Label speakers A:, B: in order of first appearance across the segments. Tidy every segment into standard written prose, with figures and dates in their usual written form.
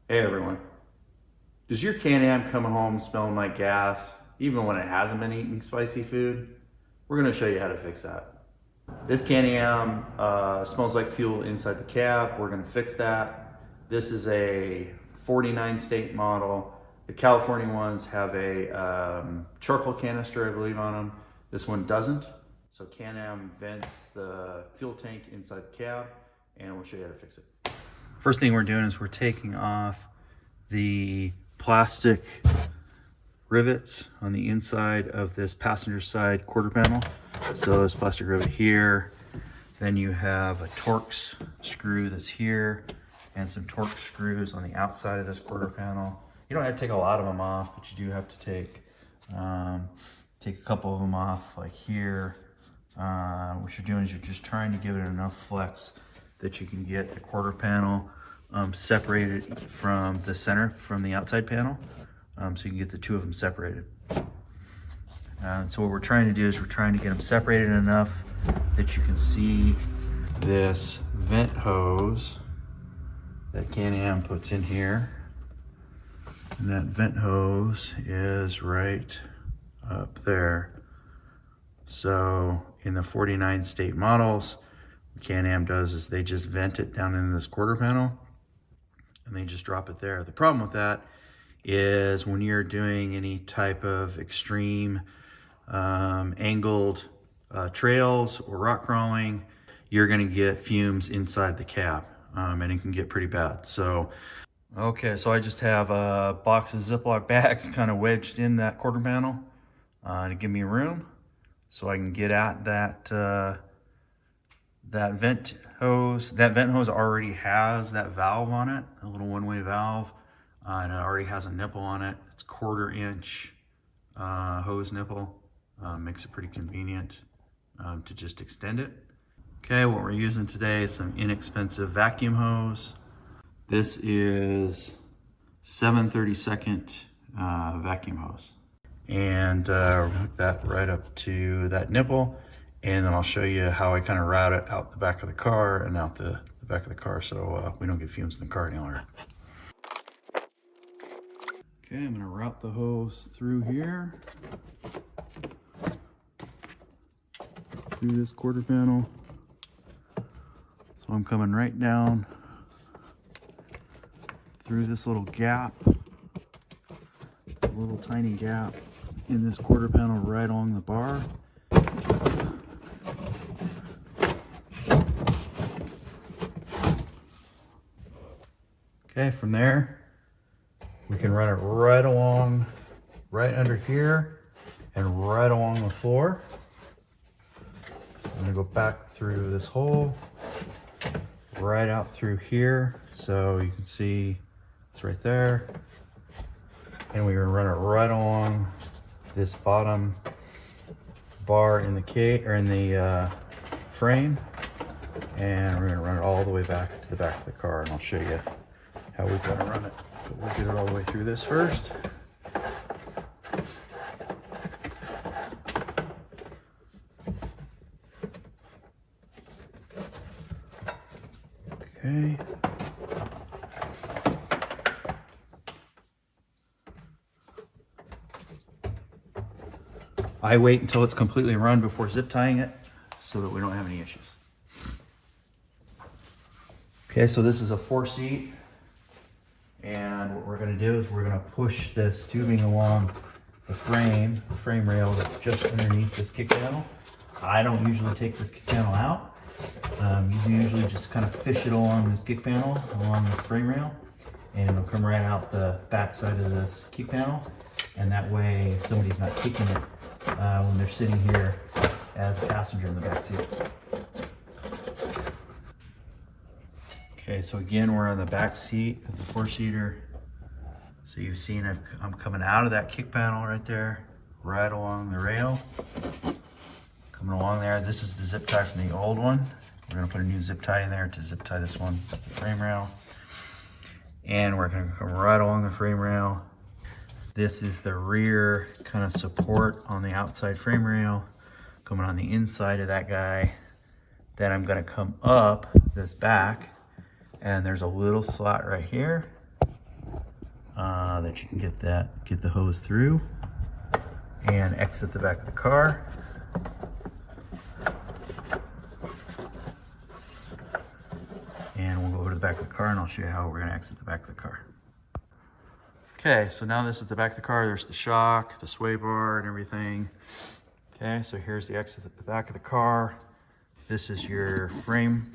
A: Hey everyone. Does your Can-Am come home smelling like gas, even when it hasn't been eating spicy food? We're gonna show you how to fix that. This Can-Am smells like fuel inside the cab. We're gonna fix that. This is a 49 state model. The California ones have a charcoal canister, I believe, on them. This one doesn't. So Can-Am vents the fuel tank inside the cab, and we'll show you how to fix it. First thing we're doing is we're taking off the plastic rivets on the inside of this passenger side quarter panel. So this plastic rivet here, then you have a Torx screw that's here, and some Torx screws on the outside of this quarter panel. You don't have to take a lot of them off, but you do have to take a couple of them off, like here. What you're doing is you're just trying to give it enough flex that you can get the quarter panel separated from the center, from the outside panel, so you can get the two of them separated. So what we're trying to do is we're trying to get them separated enough that you can see this vent hose that Can-Am puts in here. And that vent hose is right up there. So in the 49 state models, what Can-Am does is they just vent it down into this quarter panel and they just drop it there. The problem with that is when you're doing any type of extreme angled trails or rock crawling, you're gonna get fumes inside the cab, and it can get pretty bad. So, okay, so I just have a box of Ziploc bags kind of wedged in that quarter panel to give me room so I can get at that that vent hose. That vent hose already has that valve on it, a little one-way valve, and it already has a nipple on it. It's 1/4 inch hose nipple. Makes it pretty convenient to just extend it. Okay, what we're using today is some inexpensive vacuum hose. This is 7/32 vacuum hose. And we're gonna hook that right up to that nipple. And then I'll show you how I kind of route it out the back of the car and out the back of the car so we don't get fumes in the car any longer. Okay, I'm gonna route the hose through here, through this quarter panel. So I'm coming right down through this little gap, a little tiny gap in this quarter panel right along the bar. Okay, from there, we can run it right along, right under here, and right along the floor. I'm gonna go back through this hole, right out through here, so you can see it's right there. And we're gonna run it right along this bottom bar in the cage, or in the frame, and we're gonna run it all the way back to the back of the car, and I'll show you how we're gonna run it. But we'll get it all the way through this first. Okay. I wait until it's completely run before zip tying it so that we don't have any issues. Okay, so this is a 4-seat, and what we're gonna do is we're gonna push this tubing along the frame rail that's just underneath this kick panel. I don't usually take this kick panel out. You usually just kind of fish it along this kick panel, along this frame rail, and it'll come right out the back side of this kick panel. And that way somebody's not kicking it when they're sitting here as a passenger in the back seat. Okay, so again, we're on the back seat of the 4-seater. So you've seen I'm coming out of that kick panel right there, right along the rail. Coming along there, this is the zip tie from the old one. We're gonna put a new zip tie in there to zip tie this one to the frame rail. And we're gonna come right along the frame rail. This is the rear kind of support on the outside frame rail, coming on the inside of that guy. Then I'm gonna come up this back, and there's a little slot right here. that you can get the hose through and exit the back of the car. And we'll go over to the back of the car and I'll show you how we're going to exit the back of the car. Okay, so now this is the back of the car. There's the shock, the sway bar, and everything. Okay, so here's the exit at the back of the car. This is your frame,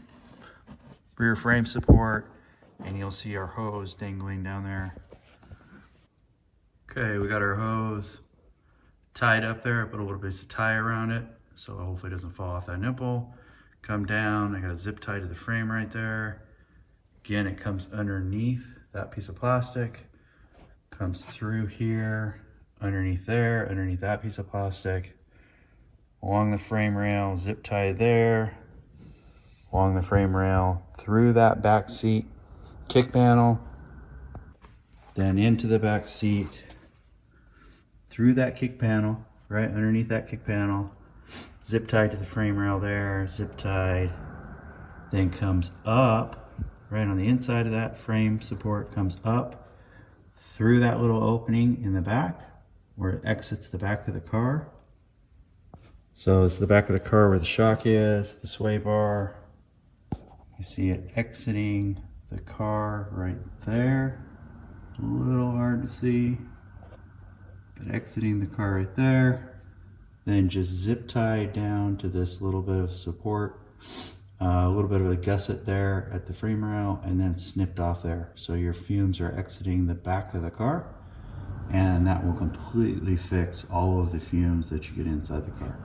A: rear frame support, and you'll see our hose dangling down there. Okay, we got our hose tied up there. I put a little bit of tie around it, so hopefully it doesn't fall off that nipple. Come down, I got a zip tie to the frame right there. Again, it comes underneath that piece of plastic, comes through here, underneath there, underneath that piece of plastic, along the frame rail, zip tie there, along the frame rail, through that back seat kick panel, then into the back seat, through that kick panel, right underneath that kick panel, zip tied to the frame rail there, zip tied, then comes up, right on the inside of that frame support, comes up through that little opening in the back where it exits the back of the car. So it's the back of the car where the shock is, the sway bar. You see it exiting the car right there. A little hard to see, but exiting the car right there. Then just zip tie down to this little bit of support, a little bit of a gusset there at the frame rail, and then snipped off there. So your fumes are exiting the back of the car, and that will completely fix all of the fumes that you get inside the car.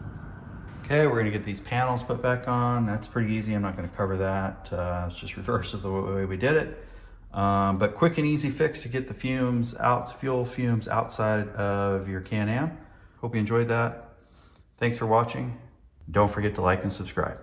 A: Okay, we're gonna get these panels put back on. That's pretty easy. I'm not gonna cover that. It's just reverse of the way we did it. But quick and easy fix to get the fumes out, fuel fumes outside of your Can-Am. Hope you enjoyed that. Thanks for watching. Don't forget to like and subscribe.